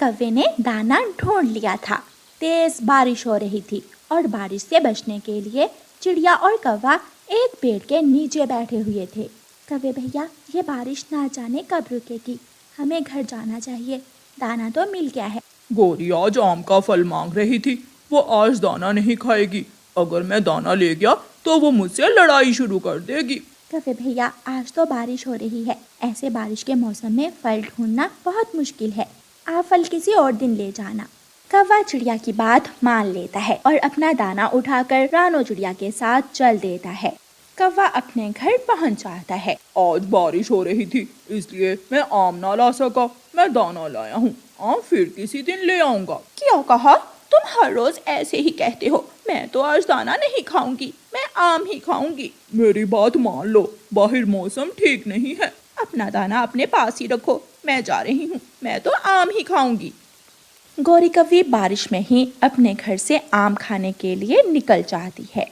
कव्वे ने दाना ढूंढ लिया था। तेज बारिश हो रही थी और बारिश से बचने के लिए चिड़िया और कौवा एक पेड़ के नीचे बैठे हुए थे। कव्वे भैया, ये बारिश ना जाने कब रुकेगी, हमें घर जाना चाहिए, दाना तो मिल गया है। गौरी आज आम का फल मांग रही थी, वो आज दाना नहीं खाएगी। अगर मैं दाना ले गया तो वो मुझसे लड़ाई शुरू कर देगी। कव्वे भैया, आज तो बारिश हो रही है, ऐसे बारिश के मौसम में फल ढूंढना बहुत मुश्किल है, आप फल किसी और दिन ले जाना। कौवा चिड़िया की बात मान लेता है और अपना दाना उठाकर रानो चिड़िया के साथ चल देता है। कौवा अपने घर पहुंच जाता है। आज बारिश हो रही थी इसलिए मैं आम ना ला सका, मैं दाना लाया हूँ, आम फिर किसी दिन ले आऊंगा। क्या कहा? तुम हर रोज ऐसे ही कहते हो। मैं तो आज दाना नहीं खाऊंगी, मैं आम ही खाऊंगी। मेरी बात मान लो, बाहर मौसम ठीक नहीं है। अपना दाना अपने पास ही रखो, मैं जा रही हूँ, मैं तो आम ही खाऊंगी। गौरी कव्वी बारिश में ही अपने घर से आम खाने के लिए निकल जाती है।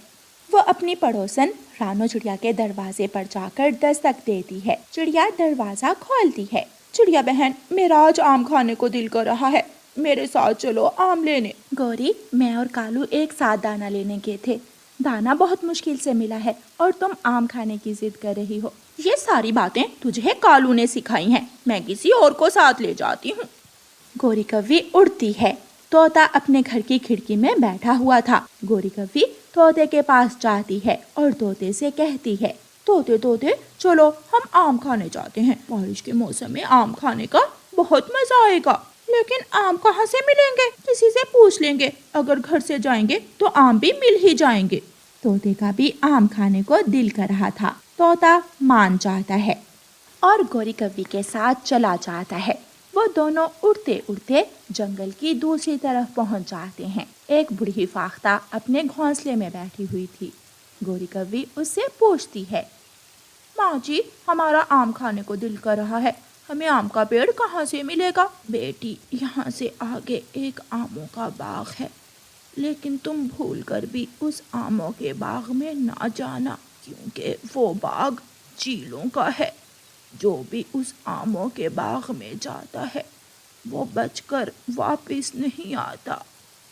वो अपनी पड़ोसन रानो चिड़िया के दरवाजे पर जाकर दस्तक देती है। चिड़िया दरवाजा खोलती है। चिड़िया बहन, मेरा आज आम खाने को दिल कर रहा है, मेरे साथ चलो आम लेने। गौरी, मैं और कालू एक साथ दाना लेने गए थे, दाना बहुत मुश्किल से मिला है और तुम आम खाने की जिद कर रही हो। ये सारी बातें तुझे कालू ने सिखाई हैं, मैं किसी और को साथ ले जाती हूँ। गौरी कव्वी उड़ती है। तोता अपने घर की खिड़की में बैठा हुआ था। गौरी कव्वी तोते के पास जाती है और तोते से कहती है, तोते तोते, चलो हम आम खाने जाते हैं, बारिश के मौसम में आम खाने का बहुत मजा आएगा। लेकिन आम कहाँ से मिलेंगे? किसी से पूछ लेंगे, अगर घर से जाएंगे तो आम भी मिल ही जाएंगे। तोते का भी आम खाने को दिल कर रहा था। तोता मान जाता है और गौरी कव्वी के साथ चला जाता है। वो दोनों उड़ते उड़ते जंगल की दूसरी तरफ पहुंच जाते हैं। एक बूढ़ी फाख्ता अपने घोंसले में बैठी हुई थी। गौरी कव्वी उससे पूछती है, माँ जी, हमारा आम खाने को दिल कर रहा है, हमें आम का पेड़ कहाँ से मिलेगा? बेटी, यहाँ से आगे एक आमों का बाग है, लेकिन तुम भूल कर भी उस आमों के बाग में ना जाना, क्योंकि वो बाग चीलों का है। जो भी उस आमों के बाग में जाता है वो बचकर वापस नहीं आता।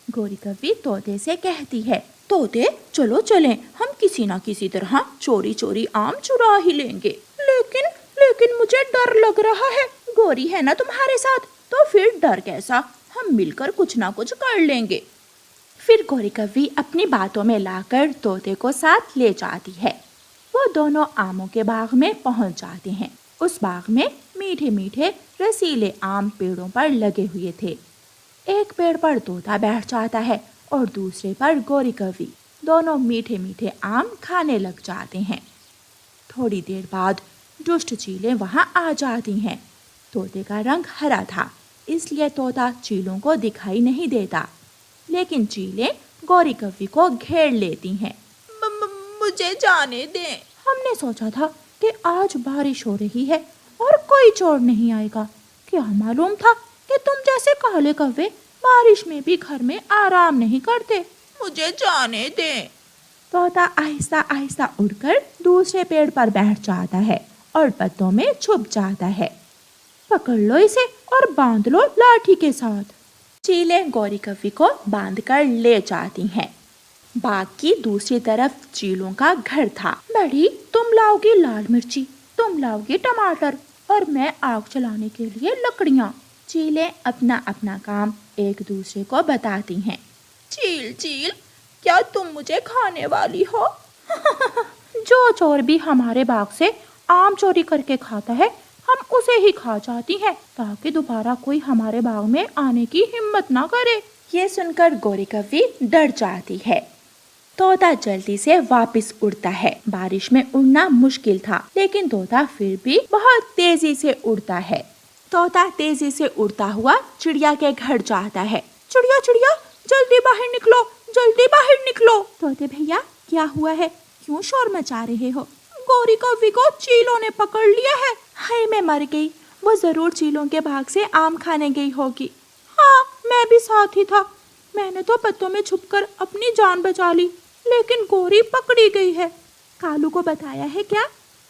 गौरी कव्वी तोते से कहती है, तोते, चलो चलें, हम किसी ना किसी तरह चोरी चोरी आम चुरा ही लेंगे। लेकिन मुझे डर लग रहा है। गौरी है ना तुम्हारे साथ, तो फिर डर कैसा, हम मिलकर कुछ ना कुछ कर लेंगे। फिर गौरी कव्वी अपनी बातों में लाकर तोते को साथ ले जाती है। वो दोनों आमों के बाग में पहुंच जाते हैं। उस बाग में मीठे मीठे रसीले आम पेड़ों पर लगे हुए थे। एक पेड़ पर तोता बैठ जाता है और दूसरे पर गौरी कव्वी। दोनों मीठे मीठे आम खाने लग जाते हैं। थोड़ी देर बाद दुष्ट चीलें वहां आ जाती हैं। तोते का रंग हरा था, इसलिए तोता चीलों को दिखाई नहीं देता, लेकिन चीलें गौरी कव्वी को घेर लेती हैं। मुझे जाने दें। हमने सोचा था कि आज बारिश हो रही है और कोई चोर नहीं आएगा। क्या मालूम था कि तुम जैसे काले कव्वे बारिश में भी घर में आराम नहीं करते। मुझे जाने दें। तोता आहिस्ता आहिस्ता उड़कर दूसरे पेड़ पर बैठ जाता है और पत्तों में छुप जाता है। पकड़ लो इसे और बांध लो लाठी के साथ। चीलें गौरी कव्वी को बांधकर ले जाती हैं। बाग की दूसरी तरफ चीलों का घर था। बड़ी, तुम लाओगी लाल मिर्ची, तुम लाओगी टमाटर और मैं आग जलाने के लिए लकड़ियाँ। चीलें अपना अपना काम एक दूसरे को बताती हैं। चील चील, क्या तुम मुझे खाने वाली हो? जो चोर भी हमारे बाग से आम चोरी करके खाता है, हम उसे ही खा जाती हैं, ताकि दोबारा कोई हमारे बाग में आने की हिम्मत ना करे। ये सुनकर गौरी कव्वी डर जाती है। तोता जल्दी से वापस उड़ता है। बारिश में उड़ना मुश्किल था, लेकिन तोता फिर भी बहुत तेजी से उड़ता है। तोता तेजी से उड़ता हुआ चिड़िया के घर जाता है। चिड़िया चिड़िया, जल्दी बाहर निकलो, जल्दी बाहर निकलो। तोते भैया, क्या हुआ है, क्यों शोर मचा रहे हो? गौरी कव्वी को चीलों ने पकड़ लिया है। हाय, मैं मर गई। वो जरूर चीलों के बाग से आम खाने गई होगी। हाँ, मैं भी साथ ही था। मैंने तो पत्तों में छुपकर अपनी जान बचा ली, लेकिन गौरी पकड़ी गई है। कालू को बताया है क्या?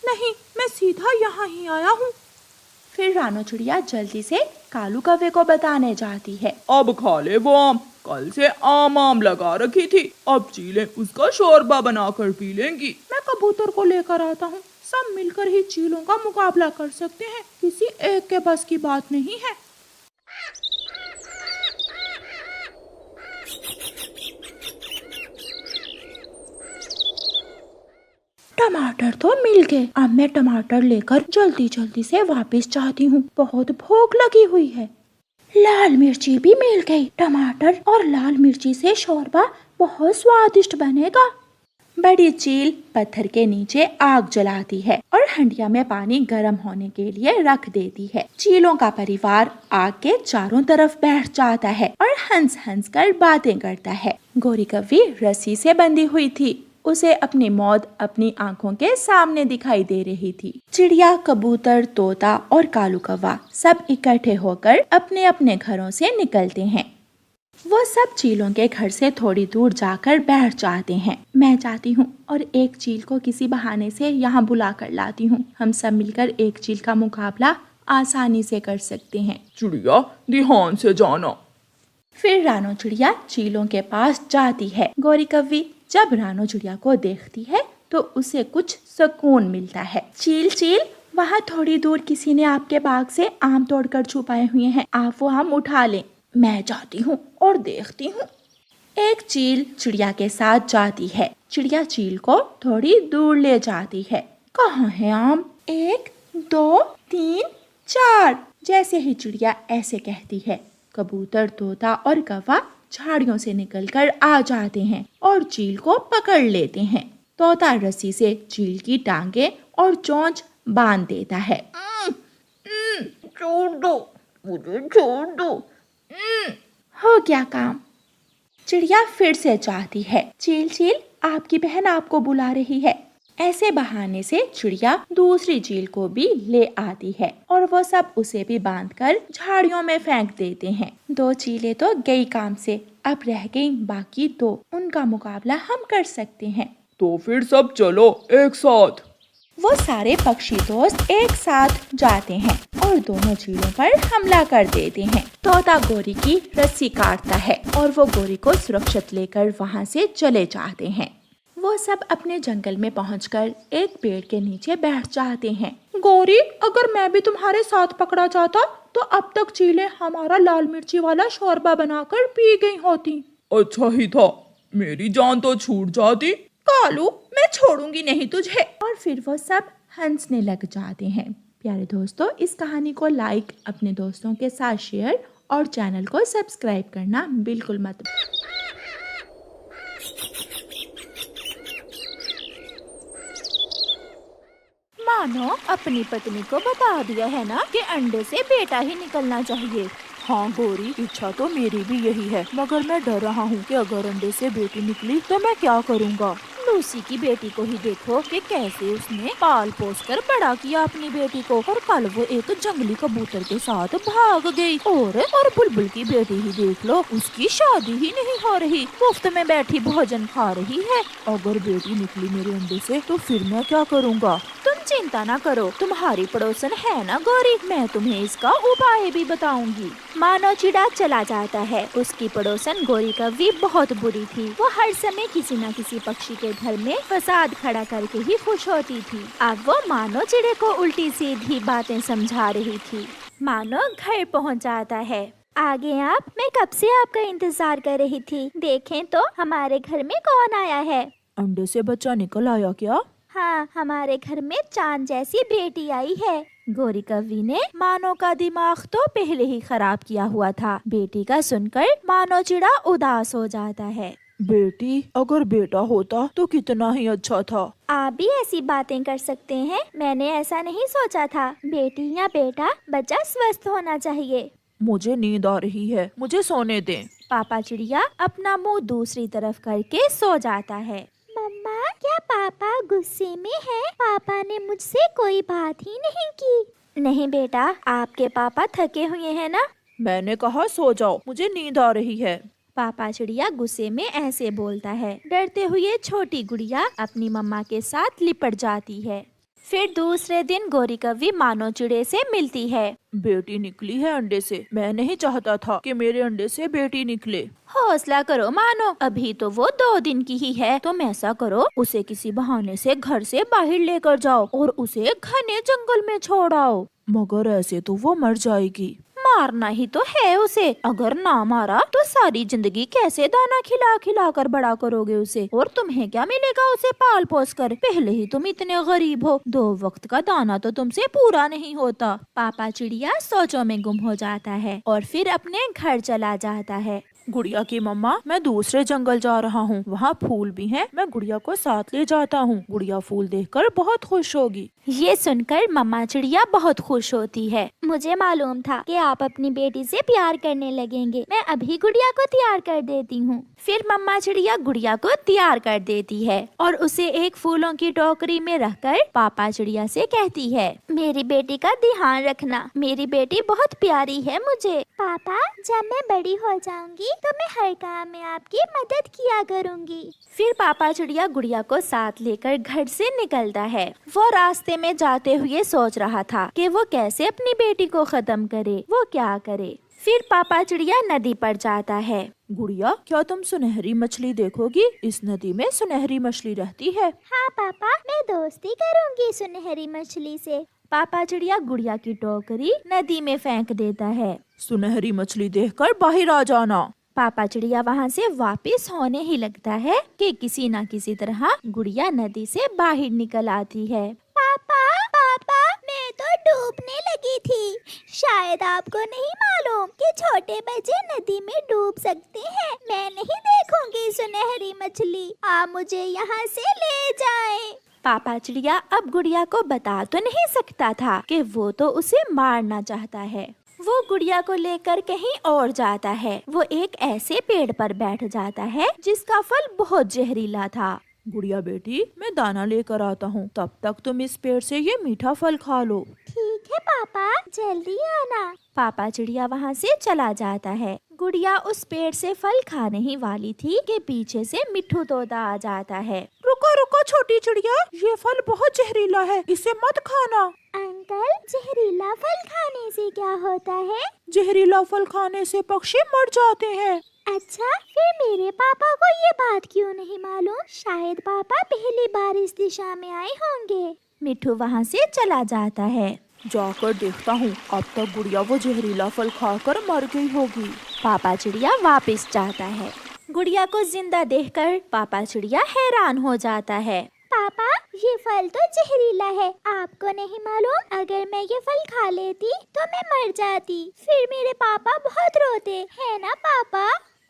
नहीं, मैं सीधा यहाँ ही आया हूँ। फिर रानो चिड़िया जल्दी से कालू कौवे को बताने जाती है। अब खा ले वो आम, कल से आम लगा रखी थी, अब चीलें उसका शोरबा बनाकर पी लेंगी। मैं कबूतर को लेकर आता हूँ, सब मिलकर ही चीलों का मुकाबला कर सकते हैं, किसी एक के बस की बात नहीं है। टमाटर तो मिल गए, अब मैं टमाटर लेकर जल्दी जल्दी से वापस जाती हूँ, बहुत भूख लगी हुई है। लाल मिर्ची भी मिल गई, टमाटर और लाल मिर्ची से शोरबा बहुत स्वादिष्ट बनेगा। बड़ी चील पत्थर के नीचे आग जलाती है और हंडिया में पानी गर्म होने के लिए रख देती है। चीलों का परिवार आग के चारों तरफ बैठ जाता है और हंस हंस कर बातें करता है। गोरी कौवी रस्सी से बंधी हुई थी, उसे अपनी मौत अपनी आंखों के सामने दिखाई दे रही थी। चिड़िया, कबूतर, तोता और कालू कौवा सब इकट्ठे होकर अपने अपने घरों से निकलते हैं। वो सब चीलों के घर से थोड़ी दूर जाकर बैठ जाते हैं। मैं जाती हूँ और एक चील को किसी बहाने से यहाँ बुला कर लाती हूँ। हम सब मिलकर एक चील का मुकाबला आसानी से कर सकते हैं। चिड़िया ध्यान से जाना। फिर रानो चिड़िया चीलों के पास जाती है। गोरी कौवी जब रानो चिड़िया को देखती है तो उसे कुछ सुकून मिलता है। चील चील, वहाँ थोड़ी दूर किसी ने आपके बाग से आम तोड़कर छुपाए हुए हैं, आप वो आम उठा लें। मैं जाती हूँ और देखती हूँ। एक चील चिड़िया के साथ जाती है। चिड़िया चील को थोड़ी दूर ले जाती है। कहाँ है आम? 1 2 3 4। जैसे ही चिड़िया ऐसे कहती है, कबूतर, तोता और कौवा झाड़ियों से निकलकर आ जाते हैं और चील को पकड़ लेते हैं। तोता रस्सी से चील की टांगे और चोंच बांध देता है। छोड़ दो मुझे, छोड़ दो। हो गया काम। चिड़िया फिर से चाहती है। चील चील, आपकी बहन आपको बुला रही है। ऐसे बहाने से चिड़िया दूसरी चील को भी ले आती है और वो सब उसे भी बांधकर झाड़ियों में फेंक देते हैं। 2 चीलें तो गई काम से, अब रह गई बाकी 2, उनका मुकाबला हम कर सकते हैं। तो फिर सब चलो एक साथ। वो सारे पक्षी दोस्त एक साथ जाते हैं और दोनों चीलों पर हमला कर देते हैं। तोता गोरी की रस्सी काटता है और वो गोरी को सुरक्षित लेकर वहाँ से चले जाते हैं। वो सब अपने जंगल में पहुंचकर एक पेड़ के नीचे बैठ जाते हैं। गोरी, अगर मैं भी तुम्हारे साथ पकड़ा जाता तो अब तक चीलें हमारा लाल मिर्ची वाला शोरबा बनाकर पी गई होती। अच्छा ही था, मेरी जान तो छूट जाती। कालू, मैं छोड़ूंगी नहीं तुझे। और फिर वो सब हंसने लग जाते हैं। प्यारे दोस्तों, इस कहानी को लाइक, अपने दोस्तों के साथ शेयर और चैनल को सब्सक्राइब करना बिल्कुल मत। मानो अपनी पत्नी को बता दिया है ना कि अंडे से बेटा ही निकलना चाहिए। हाँ गोरी, इच्छा तो मेरी भी यही है, मगर मैं डर रहा हूँ कि अगर अंडे से बेटी निकली तो मैं क्या करूँगा। लूसी की बेटी को ही देखो कि कैसे उसने पाल पोस कर बड़ा किया अपनी बेटी को, और कल वो एक जंगली कबूतर के साथ भाग गई। और बुलबुल की बेटी ही देख लो, उसकी शादी ही नहीं हो रही, मुफ्त में बैठी भोजन खा रही है। अगर बेटी निकली मेरे अंडे से तो फिर मैं क्या करूँगा। तुम चिंता ना करो, तुम्हारी पड़ोसन है ना गौरी, मैं तुम्हें इसका उपाय भी बताऊंगी। मानो चिड़ा चला जाता है। उसकी पड़ोसन गोरी कौवी बहुत बुरी थी। वो हर समय किसी न किसी पक्षी के घर में फसाद खड़ा करके ही खुश होती थी। अब वो मानो चिड़े को उल्टी सीधी बातें समझा रही थी। मानो घर पहुंच जाता है। आगे आप, मैं कब से आपका इंतजार कर रही थी, देखें तो हमारे घर में कौन आया है। अंडे से बच्चा निकल आया क्या? हाँ, हमारे घर में चांद जैसी बेटी आई है। गोरी कौवी ने मानो का दिमाग तो पहले ही खराब किया हुआ था। बेटी का सुनकर मानो चिड़ा उदास हो जाता है। बेटी, अगर बेटा होता तो कितना ही अच्छा था। आप भी ऐसी बातें कर सकते हैं, मैंने ऐसा नहीं सोचा था। बेटी या बेटा, बच्चा स्वस्थ होना चाहिए। मुझे नींद आ रही है, मुझे सोने दें। पापा चिड़िया अपना मुंह दूसरी तरफ करके सो जाता है। मम्मा, क्या पापा गुस्से में है? पापा ने मुझसे कोई बात ही नहीं की। नहीं बेटा, आपके पापा थके हुए हैं ना। मैंने कहा सो जाओ, मुझे नींद आ रही है। पापा चिड़िया गुस्से में ऐसे बोलता है। डरते हुए छोटी गुड़िया अपनी मम्मा के साथ लिपट जाती है। फिर दूसरे दिन गोरी कौवी मानो चिड़े से मिलती है। बेटी निकली है अंडे से। मैं नहीं चाहता था कि मेरे अंडे से बेटी निकले। हौसला करो मानो, अभी तो वो 2 दिन की ही है। तुम ऐसा करो, उसे किसी बहाने से घर से बाहर लेकर जाओ और उसे घने जंगल में छोड़ आओ। मगर ऐसे तो वो मर जाएगी। मारना ही तो है उसे, अगर ना मारा तो सारी जिंदगी कैसे दाना खिला खिला कर बड़ा करोगे उसे, और तुम्हें क्या मिलेगा उसे पाल पोस कर। पहले ही तुम इतने गरीब हो, 2 वक्त का दाना तो तुमसे पूरा नहीं होता। पापा चिड़िया सोचों में गुम हो जाता है और फिर अपने घर चला जाता है। गुड़िया की मम्मा, मैं दूसरे जंगल जा रहा हूँ, वहाँ फूल भी हैं, मैं गुड़िया को साथ ले जाता हूँ। गुड़िया फूल देखकर बहुत खुश होगी। ये सुनकर मम्मा चिड़िया बहुत खुश होती है। मुझे मालूम था कि आप अपनी बेटी से प्यार करने लगेंगे। मैं अभी गुड़िया को तैयार कर देती हूँ। फिर मम्मा चिड़िया गुड़िया को तैयार कर देती है और उसे एक फूलों की टोकरी में रखकर पापा चिड़िया से कहती है, मेरी बेटी का ध्यान रखना, मेरी बेटी बहुत प्यारी है मुझे। पापा, जब मैं बड़ी हो जाऊंगी तो मैं हर काम में आपकी मदद किया करूंगी। फिर पापा चिड़िया गुड़िया को साथ लेकर घर से निकलता है। वो रास्ते में जाते हुए सोच रहा था कि वो कैसे अपनी बेटी को खत्म करे, वो क्या करे। फिर पापा चिड़िया नदी पर जाता है। गुड़िया, क्या तुम सुनहरी मछली देखोगी? इस नदी में सुनहरी मछली रहती है। हाँ पापा, मैं दोस्ती करूंगी सुनहरी मछली से। पापा चिड़िया गुड़िया की टोकरी नदी में फेंक देता है। सुनहरी मछली देखकर बाहर आ जाना। पापा चिड़िया वहाँ से वापस होने ही लगता है कि किसी न किसी तरह गुड़िया नदी से बाहर निकल आती है। पापा, पापा, मैं तो डूबने लगी थी। शायद आपको नहीं मालूम कि छोटे बच्चे नदी में डूब सकते हैं। मैं नहीं देखूंगी सुनहरी मछली, आप मुझे यहाँ से ले जाएं। पापा चिड़िया अब गुड़िया को बता तो नहीं सकता था कि वो तो उसे मारना चाहता है। वो गुड़िया को लेकर कहीं और जाता है। वो एक ऐसे पेड़ पर बैठ जाता है जिसका फल बहुत जहरीला था। गुड़िया बेटी, मैं दाना लेकर आता हूँ, तब तक तुम इस पेड़ से ये मीठा फल खा लो। ठीक है पापा, जल्दी आना। पापा चिड़िया वहाँ से चला जाता है। गुड़िया उस पेड़ से फल खाने ही वाली थी कि पीछे से मिट्ठू तोता आ जाता है। रुको रुको छोटी चिड़िया, ये फल बहुत जहरीला है, इसे मत खाना। अंकल, जहरीला फल खाने से क्या होता है? जहरीला फल खाने से पक्षी मर जाते हैं। अच्छा, फिर मेरे पापा को ये बात क्यों नहीं मालूम? शायद पापा पहली बार इस दिशा में आए होंगे। मिट्ठू वहाँ से चला जाता है। जाकर देखता हूँ, अब तक गुड़िया वो जहरीला फल खाकर मर गई होगी। पापा चिड़िया वापस जाता है। गुड़िया को जिंदा देखकर पापा चिड़िया हैरान हो जाता है। पापा, ये फल तो जहरीला है, आपको नहीं मालूम? अगर मैं ये फल खा लेती तो मैं मर जाती, फिर मेरे पापा बहुत रोते, है ना पापा?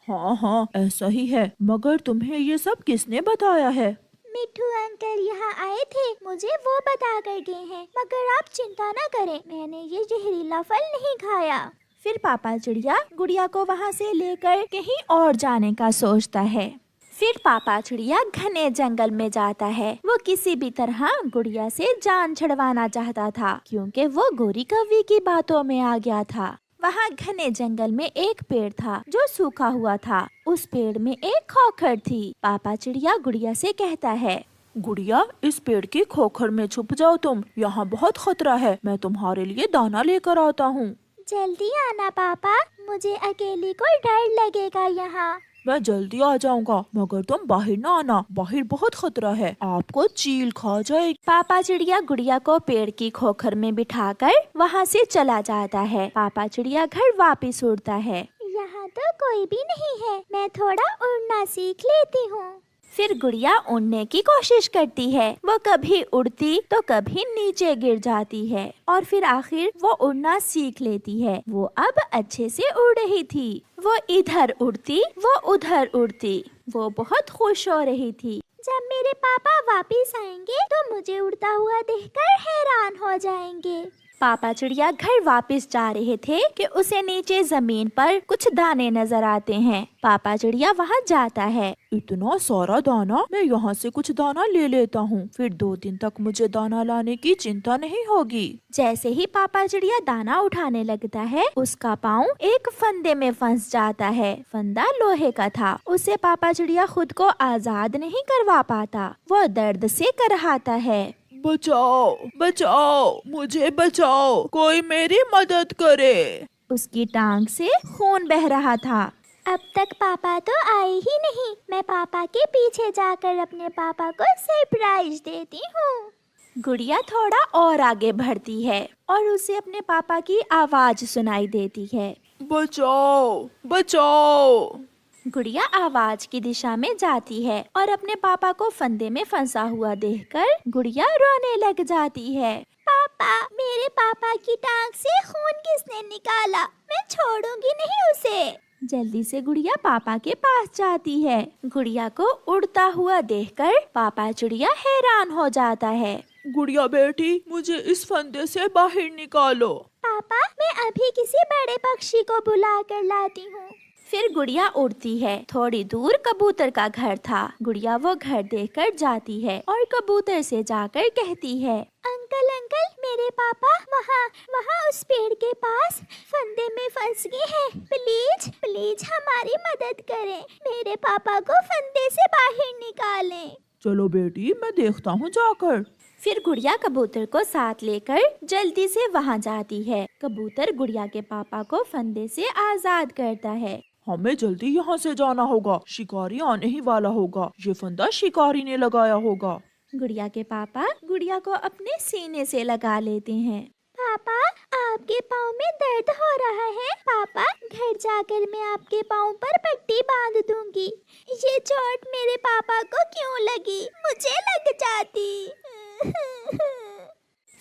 हाँ हाँ, ऐसा ही है, मगर तुम्हें ये सब किसने बताया है? मिट्ठू अंकल यहाँ आए थे, मुझे वो बता कर गए हैं। मगर आप चिंता न करें, मैंने ये जहरीला फल नहीं खाया। फिर पापा चिड़िया गुड़िया को वहाँ से लेकर कहीं और जाने का सोचता है। फिर पापा चिड़िया घने जंगल में जाता है। वो किसी भी तरह गुड़िया से जान छुड़वाना चाहता था, क्योंकि वो गोरी कौवी की बातों में आ गया था। वहाँ घने जंगल में एक पेड़ था जो सूखा हुआ था। उस पेड़ में एक खोखर थी। पापा चिड़िया गुड़िया से कहता है, गुड़िया, इस पेड़ की खोखर में छुप जाओ तुम, यहाँ बहुत खतरा है, मैं तुम्हारे लिए दाना लेकर आता हूँ। जल्दी आना पापा, मुझे अकेली को डर लगेगा यहाँ। मैं जल्दी आ जाऊंगा, मगर तुम बाहर ना आना, बाहर बहुत खतरा है, आपको चील खा जाएगी। पापा चिड़िया गुड़िया को पेड़ की खोखर में बिठाकर वहाँ से चला जाता है। पापा चिड़िया घर वापस उड़ता है। यहाँ तो कोई भी नहीं है, मैं थोड़ा उड़ना सीख लेती हूँ। फिर गुड़िया उड़ने की कोशिश करती है। वो कभी उड़ती तो कभी नीचे गिर जाती है और फिर आखिर वो उड़ना सीख लेती है। वो अब अच्छे से उड़ रही थी। वो इधर उड़ती, वो उधर उड़ती। वो बहुत खुश हो रही थी। जब मेरे पापा वापस आएंगे तो मुझे उड़ता हुआ देखकर हैरान हो जाएंगे। पापा चिड़िया घर वापस जा रहे थे कि उसे नीचे जमीन पर कुछ दाने नजर आते हैं। पापा चिड़िया वहाँ जाता है। इतना सारा दाना, मैं यहाँ से कुछ दाना ले लेता हूँ, फिर 2 दिन तक मुझे दाना लाने की चिंता नहीं होगी। जैसे ही पापा चिड़िया दाना उठाने लगता है, उसका पाँव एक फंदे में फंस जाता है। फंदा लोहे का था। उसे पापा चिड़िया खुद को आजाद नहीं करवा पाता। वो दर्द से करहाता है। बचाओ बचाओ, मुझे बचाओ, कोई मेरी मदद करे। उसकी टांग से खून बह रहा था। अब तक पापा तो आए ही नहीं। मैं पापा के पीछे जाकर अपने पापा को सरप्राइज देती हूँ। गुड़िया थोड़ा और आगे बढ़ती है और उसे अपने पापा की आवाज सुनाई देती है। बचाओ बचाओ। गुड़िया आवाज की दिशा में जाती है और अपने पापा को फंदे में फंसा हुआ देखकर गुड़िया रोने लग जाती है। पापा, मेरे पापा की टांग से खून किसने निकाला? मैं छोड़ूंगी नहीं उसे। जल्दी से गुड़िया पापा के पास जाती है। गुड़िया को उड़ता हुआ देखकर पापा चिड़िया हैरान हो जाता है। गुड़िया बेटी, मुझे इस फंदे से बाहर निकालो। पापा, मैं अभी किसी बड़े पक्षी को बुला कर लाती हूँ। फिर गुड़िया उड़ती है। थोड़ी दूर कबूतर का घर था। गुड़िया वो घर देखकर जाती है और कबूतर से जाकर कहती है, अंकल अंकल, मेरे पापा वहाँ उस पेड़ के पास फंदे में फंस गए हैं। प्लीज प्लीज हमारी मदद करें। मेरे पापा को फंदे से बाहर निकालें। चलो बेटी, मैं देखता हूँ जाकर। फिर गुड़िया कबूतर को साथ लेकर जल्दी से वहाँ जाती है। कबूतर गुड़िया के पापा को फंदे से आजाद करता है। हमें जल्दी यहाँ से जाना होगा, शिकारी आने ही वाला होगा। ये फंदा शिकारी ने लगाया होगा। गुड़िया के पापा गुड़िया को अपने सीने से लगा लेते हैं। पापा, आपके पाँव में दर्द हो रहा है। पापा, घर जाकर मैं आपके पाँव पर पट्टी बांध दूंगी। ये चोट मेरे पापा को क्यों लगी? मुझे लग जाती।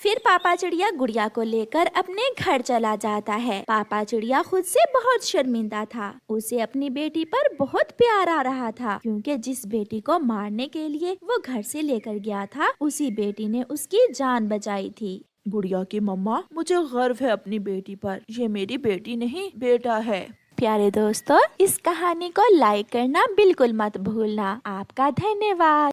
फिर पापा चिड़िया गुड़िया को लेकर अपने घर चला जाता है। पापा चिड़िया खुद से बहुत शर्मिंदा था। उसे अपनी बेटी पर बहुत प्यार आ रहा था, क्योंकि जिस बेटी को मारने के लिए वो घर से लेकर गया था, उसी बेटी ने उसकी जान बचाई थी। गुड़िया की मम्मा, मुझे गर्व है अपनी बेटी पर। ये मेरी बेटी नहीं, बेटा है। प्यारे दोस्तों, इस कहानी को लाइक करना बिल्कुल मत भूलना। आपका धन्यवाद।